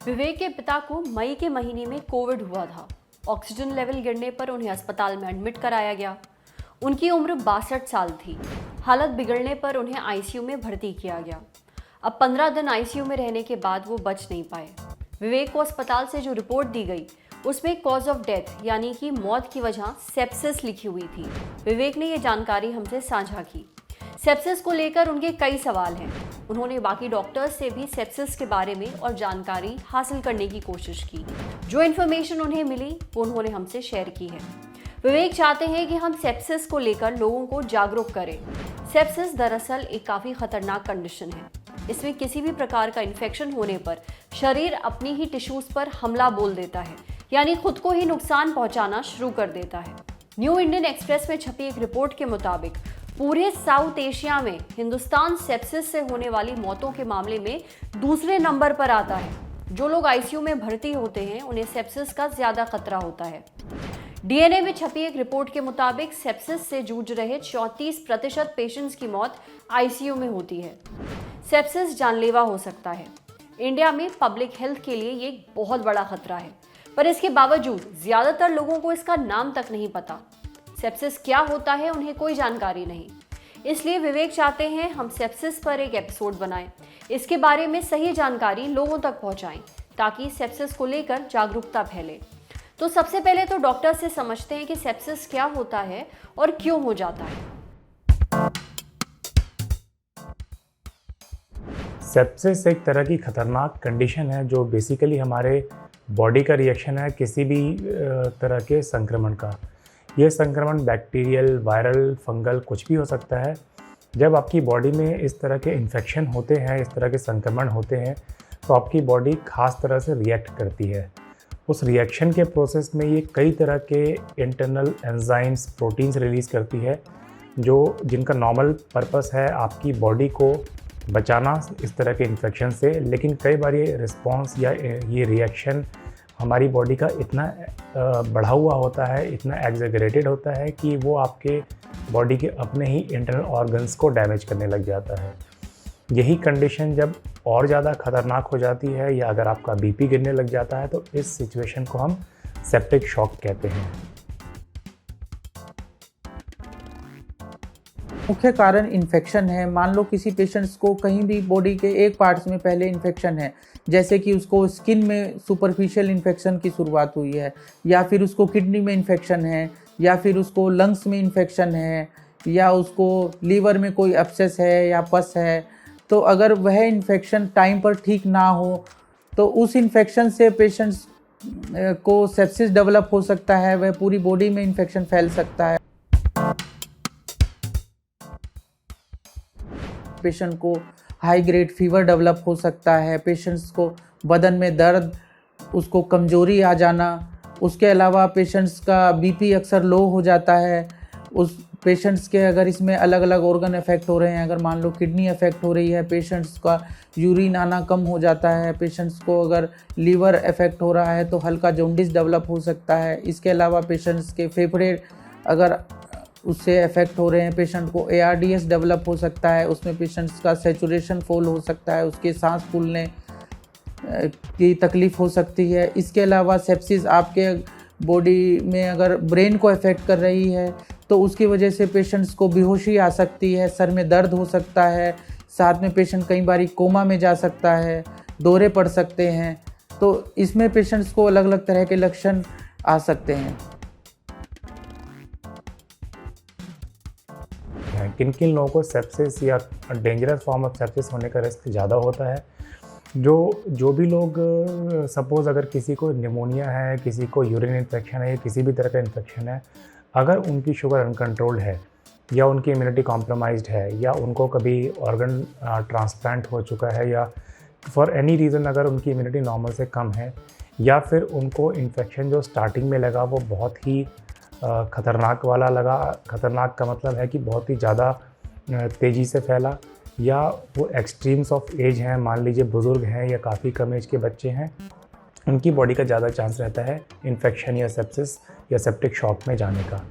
विवेक के पिता को मई के महीने में कोविड हुआ था। ऑक्सीजन लेवल गिरने पर उन्हें अस्पताल में एडमिट कराया गया। उनकी उम्र 62 साल थी। हालत बिगड़ने पर उन्हें आईसीयू में भर्ती किया गया। अब 15 दिन आईसीयू में रहने के बाद वो बच नहीं पाए। विवेक को अस्पताल से जो रिपोर्ट दी गई उसमें कॉज ऑफ डेथ यानी कि मौत की वजह सेप्सिस लिखी हुई थी। विवेक ने ये जानकारी हमसे साझा की। सेप्सिस को लेकर उनके कई सवाल हैं। उन्होंने बाकी डॉक्टर्स से भी सेप्सिस के बारे में और जानकारी हासिल करने की कोशिश की। जो इन्फॉर्मेशन उन्हें मिली वो उन्होंने हमसे शेयर की है। विवेक चाहते हैं कि हम सेप्सिस को लेकर लोगों को जागरूक करें। सेप्सिस दरअसल एक काफ़ी खतरनाक कंडीशन है। इसमें किसी भी प्रकार का इन्फेक्शन होने पर शरीर अपनी ही टिश्यूज़ पर हमला बोल देता है, यानी खुद को ही नुकसान पहुंचाना शुरू कर देता है। न्यू इंडियन एक्सप्रेस में छपी एक रिपोर्ट के मुताबिक पूरे साउथ एशिया में हिंदुस्तान सेप्सिस से होने वाली मौतों के मामले में दूसरे नंबर पर आता है। जो लोग आईसीयू में भर्ती होते हैं उन्हें सेप्सिस का ज्यादा खतरा होता है। डीएनए में छपी एक रिपोर्ट के मुताबिक सेप्सिस से जूझ रहे 34% पेशेंट्स की मौत आईसीयू में होती है। सेप्सिस जानलेवा हो सकता है। इंडिया में पब्लिक हेल्थ के लिए ये एक बहुत बड़ा खतरा है, पर इसके बावजूद ज्यादातर लोगों को इसका नाम तक नहीं पता। सेप्सिस क्या होता है उन्हें कोई जानकारी नहीं। इसलिए विवेक चाहते हैं हम सेप्सिस पर एक एपिसोड बनाएं, इसके बारे में सही जानकारी लोगों तक पहुंचाएं ताकि सेप्सिस को लेकर जागरूकता फैले। तो सबसे पहले तो डॉक्टर से समझते हैं कि सेप्सिस क्या होता है और क्यों हो जाता है। सेप्सिस एक तरह की खतरनाक कंडीशन है जो बेसिकली हमारे बॉडी का रिएक्शन है किसी भी तरह के संक्रमण का। ये संक्रमण बैक्टीरियल, वायरल, फंगल कुछ भी हो सकता है। जब आपकी बॉडी में इस तरह के इन्फेक्शन होते हैं, इस तरह के संक्रमण होते हैं, तो आपकी बॉडी खास तरह से रिएक्ट करती है। उस रिएक्शन के प्रोसेस में ये कई तरह के इंटरनल एंजाइम्स, प्रोटीन्स रिलीज़ करती है जिनका नॉर्मल पर्पस है आपकी बॉडी को बचाना इस तरह के इन्फेक्शन से। लेकिन कई बार ये रिस्पॉन्स या ये रिएक्शन हमारी बॉडी का इतना बढ़ा हुआ होता है, इतना एग्जैगरेटेड होता है कि वो आपके बॉडी के अपने ही इंटरनल ऑर्गन्स को डैमेज करने लग जाता है। यही कंडीशन जब और ज़्यादा खतरनाक हो जाती है या अगर आपका बीपी गिरने लग जाता है तो इस सिचुएशन को हम सेप्टिक शॉक कहते हैं। मुख्य कारण इन्फेक्शन है। मान लो किसी पेशेंट्स को कहीं भी बॉडी के एक पार्ट्स में पहले इन्फेक्शन है, जैसे कि उसको स्किन में सुपरफिशियल इन्फेक्शन की शुरुआत हुई है, या फिर उसको किडनी में इन्फेक्शन है, या फिर उसको लंग्स में इन्फेक्शन है, या उसको लीवर में कोई एब्सेस है या पस है। तो अगर वह इन्फेक्शन टाइम पर ठीक ना हो तो उस इन्फेक्शन से पेशेंट्स को सेप्सिस डेवलप हो सकता है। वह पूरी बॉडी में इन्फेक्शन फैल सकता है। पेशेंट को हाई ग्रेड फीवर डेवलप हो सकता है। पेशेंट्स को बदन में दर्द, उसको कमजोरी आ जाना। उसके अलावा पेशेंट्स का बीपी अक्सर लो हो जाता है। उस पेशेंट्स के अगर इसमें अलग अलग ऑर्गन इफेक्ट हो रहे हैं, अगर मान लो किडनी इफेक्ट हो रही है, पेशेंट्स का यूरिन आना कम हो जाता है। पेशेंट्स को अगर लीवर इफेक्ट हो रहा है तो हल्का जॉन्डिस डेवलप हो सकता है। इसके अलावा पेशेंट्स के फेफड़े अगर उससे इफेक्ट हो रहे हैं, पेशेंट को ARDS डेवलप हो सकता है। उसमें पेशेंट्स का सैचुरेशन फॉल हो सकता है, उसके सांस फूलने की तकलीफ़ हो सकती है। इसके अलावा सेप्सिस आपके बॉडी में अगर ब्रेन को इफेक्ट कर रही है तो उसकी वजह से पेशेंट्स को बेहोशी आ सकती है, सर में दर्द हो सकता है, साथ में पेशेंट कई बार कोमा में जा सकता है, दौरे पड़ सकते हैं। तो इसमें पेशेंट्स को अलग अलग तरह के लक्षण आ सकते हैं। किन किन लोगों को सेप्सिस या डेंजरस फॉर्म ऑफ सेप्सिस होने का रिस्क ज़्यादा होता है? जो भी लोग सपोज़ अगर किसी को निमोनिया है, किसी को यूरिन इन्फेक्शन है या किसी भी तरह का इन्फेक्शन है, अगर उनकी शुगर अनकंट्रोल्ड है या उनकी इम्यूनिटी कॉम्प्रोमाइज्ड है या उनको कभी ऑर्गन ट्रांसप्लांट हो चुका है या फॉर एनी रीज़न अगर उनकी इम्यूनिटी नॉर्मल से कम है या फिर उनको इन्फेक्शन जो स्टार्टिंग में लगा वो बहुत ही ख़तरनाक वाला लगा। ख़तरनाक का मतलब है कि बहुत ही ज़्यादा तेज़ी से फैला, या वो एक्सट्रीम्स ऑफ एज हैं, मान लीजिए बुज़ुर्ग हैं या काफ़ी कम एज के बच्चे हैं, उनकी बॉडी का ज़्यादा चांस रहता है इन्फेक्शन या सेप्सिस या सेप्टिक शॉक में जाने का।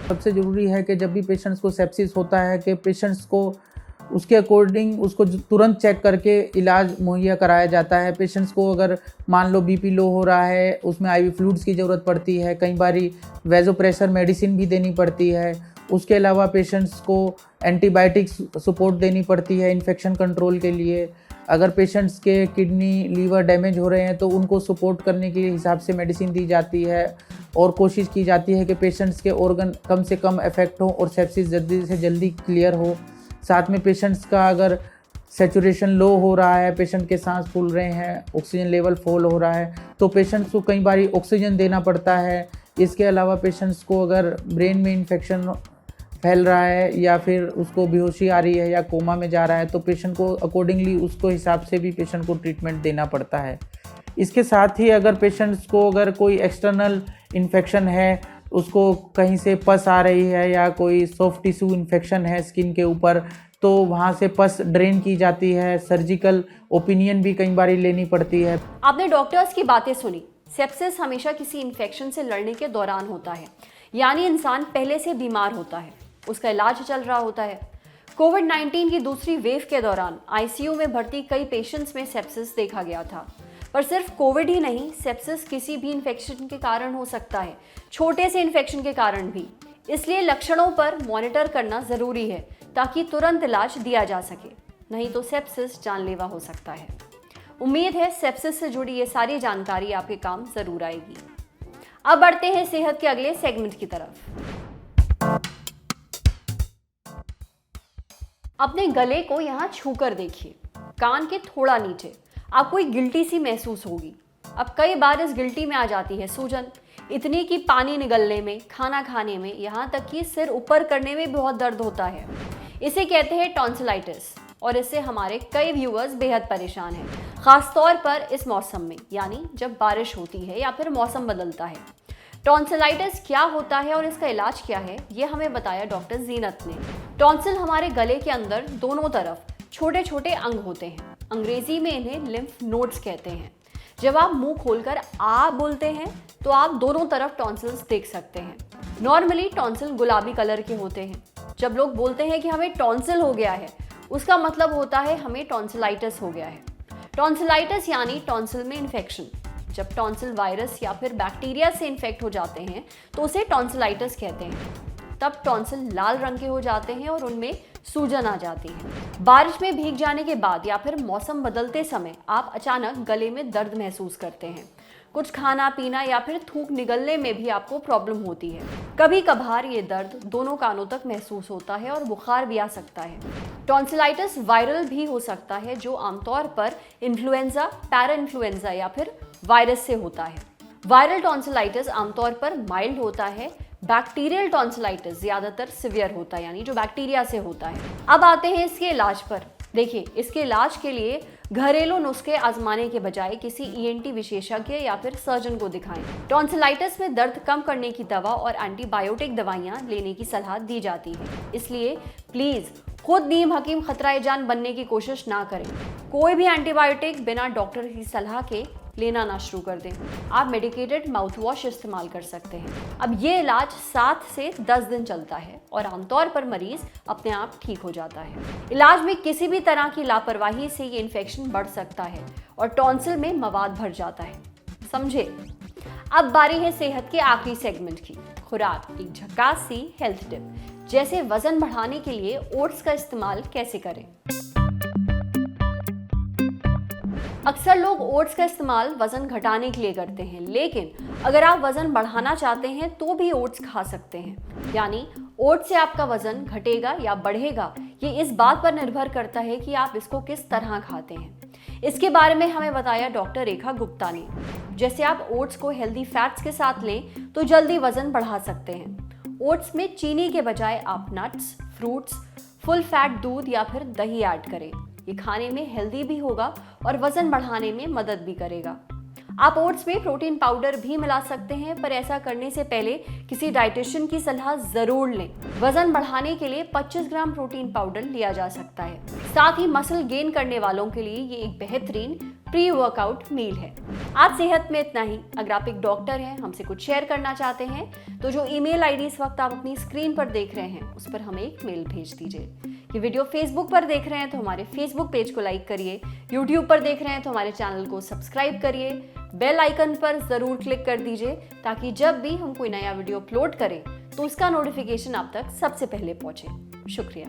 सबसे ज़रूरी है कि जब भी पेशेंट्स को सेप्सिस होता है कि पेशेंट्स को उसके अकॉर्डिंग उसको तुरंत चेक करके इलाज मुहैया कराया जाता है। पेशेंट्स को अगर मान लो बीपी लो हो रहा है, उसमें आईवी फ्लूइड्स की ज़रूरत पड़ती है, कई बारी वेज़ोप्रेशर मेडिसिन भी देनी पड़ती है। उसके अलावा पेशेंट्स को एंटीबायोटिक्स सपोर्ट देनी पड़ती है इन्फेक्शन कंट्रोल के लिए। अगर पेशेंट्स के किडनी लीवर डैमेज हो रहे हैं तो उनको सपोर्ट करने के हिसाब से मेडिसिन दी जाती है और कोशिश की जाती है कि पेशेंट्स के ऑर्गन कम से कम इफेक्ट हो और सेप्सिस जल्दी से जल्दी क्लियर हो। साथ में पेशेंट्स का अगर सैचुरेशन लो हो रहा है, पेशेंट के सांस फूल रहे हैं, ऑक्सीजन लेवल फॉल हो रहा है, तो पेशेंट्स को कई बारी ऑक्सीजन देना पड़ता है। इसके अलावा पेशेंट्स को अगर ब्रेन में इन्फेक्शन फैल रहा है या फिर उसको बेहोशी आ रही है या कोमा में जा रहा है तो पेशेंट को अकॉर्डिंगली उसको हिसाब से भी पेशेंट को ट्रीटमेंट देना पड़ता है। इसके साथ ही अगर पेशेंट्स को अगर कोई एक्सटर्नल इन्फेक्शन है, उसको कहीं से पस आ रही है या कोई सॉफ्ट टिश्यू इन्फेक्शन है स्किन के ऊपर, तो वहाँ से पस ड्रेन की जाती है। सर्जिकल ओपिनियन भी कई बार लेनी पड़ती है। आपने डॉक्टर्स की बातें सुनी। सेप्सिस हमेशा किसी इन्फेक्शन से लड़ने के दौरान होता है, यानी इंसान पहले से बीमार होता है, उसका इलाज चल रहा होता है। कोविड-19 की दूसरी वेव के दौरान आईसीयू में भर्ती कई पेशेंट्स में सेप्सिस देखा गया था। पर सिर्फ कोविड ही नहीं, सेप्सिस किसी भी इन्फेक्शन के कारण हो सकता है, छोटे से इन्फेक्शन के कारण भी। इसलिए लक्षणों पर मॉनिटर करना ज़रूरी है ताकि तुरंत इलाज दिया जा सके, नहीं तो सेप्सिस जानलेवा हो सकता है। उम्मीद है सेप्सिस से जुड़ी ये सारी जानकारी आपके काम ज़रूर आएगी। अब बढ़ते हैं सेहत के अगले सेगमेंट की तरफ। अपने गले को यहाँ छूकर देखिए, कान के थोड़ा नीचे। आपको एक गिल्टी सी महसूस होगी। अब कई बार इस गिल्टी में आ जाती है सूजन, इतनी कि पानी निगलने में, खाना खाने में, यहाँ तक कि सिर ऊपर करने में बहुत दर्द होता है। इसे कहते हैं टॉन्सिलाइटिस और इससे हमारे कई व्यूअर्स बेहद परेशान हैं, खासतौर पर इस मौसम में, यानी जब बारिश होती है या फिर मौसम बदलता है। टॉन्सिलाइटिस क्या होता है और इसका इलाज क्या है, ये हमें बताया डॉक्टर जीनत ने। टॉन्सिल हमारे गले के अंदर दोनों तरफ छोटे छोटे अंग होते हैं। अंग्रेजी में इन्हें लिम्फ नोड्स कहते हैं। जब आप मुंह खोलकर आ बोलते हैं तो आप दोनों तरफ टॉन्सिल्स देख सकते हैं। नॉर्मली टॉन्सिल गुलाबी कलर के होते हैं। जब लोग बोलते हैं कि हमें टॉन्सिल हो गया है, उसका मतलब होता है हमें टॉन्सिलाइटिस हो गया है। टॉन्सिलाइटिस यानी टॉन्सिल में इन्फेक्शन। जब टॉन्सिल वायरस या फिर बैक्टीरिया से इन्फेक्ट हो जाते हैं तो उसे टॉन्सिलाइटिस कहते हैं। तब टॉन्सिल लाल रंग के हो जाते हैं और उनमें सूजन आ जाती है। बारिश में भीग जाने के बाद या फिर मौसम बदलते समय आप अचानक गले में दर्द महसूस करते हैं। कुछ खाना पीना या फिर थूक निगलने में भी आपको प्रॉब्लम होती है। कभी कभार ये दर्द दोनों कानों तक महसूस होता है और बुखार भी आ सकता है। टॉन्सिलाइटिस वायरल भी हो सकता है, जो आमतौर पर इन्फ्लुएंजा, पैरा इन्फ्लुएंजा या फिर वायरस से होता है। वायरल टॉन्सिलाइटिस आमतौर पर माइल्ड होता है। बैक्टीरियल टॉन्सिलाइटिस ज़्यादातर सिवियर होता है, यानी जो बैक्टीरिया से होता है। अब आते हैं इसके इलाज पर। देखिए, इसके इलाज के लिए घरेलू नुस्खे आजमाने के बजाय किसी ईएनटी विशेषज्ञ या फिर सर्जन को दिखाएं। टॉन्सिलाइटिस में दर्द कम करने की दवा और एंटीबायोटिक दवाइयां लेने की सलाह दी जाती है। इसलिए प्लीज़ खुद नीम हकीम खतरा जान बनने की कोशिश ना करें। कोई भी एंटीबायोटिक बिना डॉक्टर की सलाह के लेना ना शुरू कर दें। आप मेडिकेटेड माउथ वॉश इस्तेमाल कर सकते हैं। अब ये इलाज 7 से 10 दिन चलता है और आमतौर पर मरीज अपने आप ठीक हो जाता है। इलाज में किसी भी तरह की लापरवाही से ये इन्फेक्शन बढ़ सकता है और टॉन्सिल में मवाद भर जाता है। समझे? अब बारी है सेहत के आखिरी सेगमेंट की, खुराक। एक झकास सी हेल्थ टिप, जैसे वजन बढ़ाने के लिए ओट्स का इस्तेमाल कैसे करें। अक्सर लोग ओट्स का इस्तेमाल वजन घटाने के लिए करते हैं, लेकिन अगर आप वजन बढ़ाना चाहते हैं तो भी ओट्स खा सकते हैं। यानी ओट्स से आपका वजन घटेगा या बढ़ेगा, ये इस बात पर निर्भर करता है कि आप इसको किस तरह खाते हैं। इसके बारे में हमें बताया डॉक्टर रेखा गुप्ता ने। जैसे आप ओट्स को हेल्दी फैट्स के साथ लें तो जल्दी वजन बढ़ा सकते हैं। ओट्स में चीनी के बजाय आप नट्स, फ्रूट्स, फुल फैट दूध या फिर दही ऐड करें। ये खाने में हेल्दी भी होगा और वजन बढ़ाने में मदद भी करेगा। आप ओट्स में प्रोटीन पाउडर भी मिला सकते हैं, पर ऐसा करने से पहले किसी डाइटिशियन की सलाह जरूर लें। वजन बढ़ाने के लिए 25 ग्राम प्रोटीन पाउडर लिया जा सकता है। साथ ही मसल गेन करने वालों के लिए ये एक बेहतरीन प्री वर्कआउट मील है। आज सेहत में इतना ही। अगर आप एक डॉक्टर हैं, हमसे कुछ शेयर करना चाहते हैं, तो जो ईमेल आईडी इस वक्त आप अपनी स्क्रीन पर देख रहे हैं, उस पर हमें एक मेल भेज दीजिए। ये वीडियो फेसबुक पर देख रहे हैं तो हमारे फेसबुक पेज को लाइक करिए, यूट्यूब पर देख रहे हैं तो हमारे चैनल को सब्सक्राइब करिए, बेल आइकन पर जरूर क्लिक कर दीजिए ताकि जब भी हम कोई नया वीडियो अपलोड करें तो उसका नोटिफिकेशन आप तक सबसे पहले पहुंचे। शुक्रिया।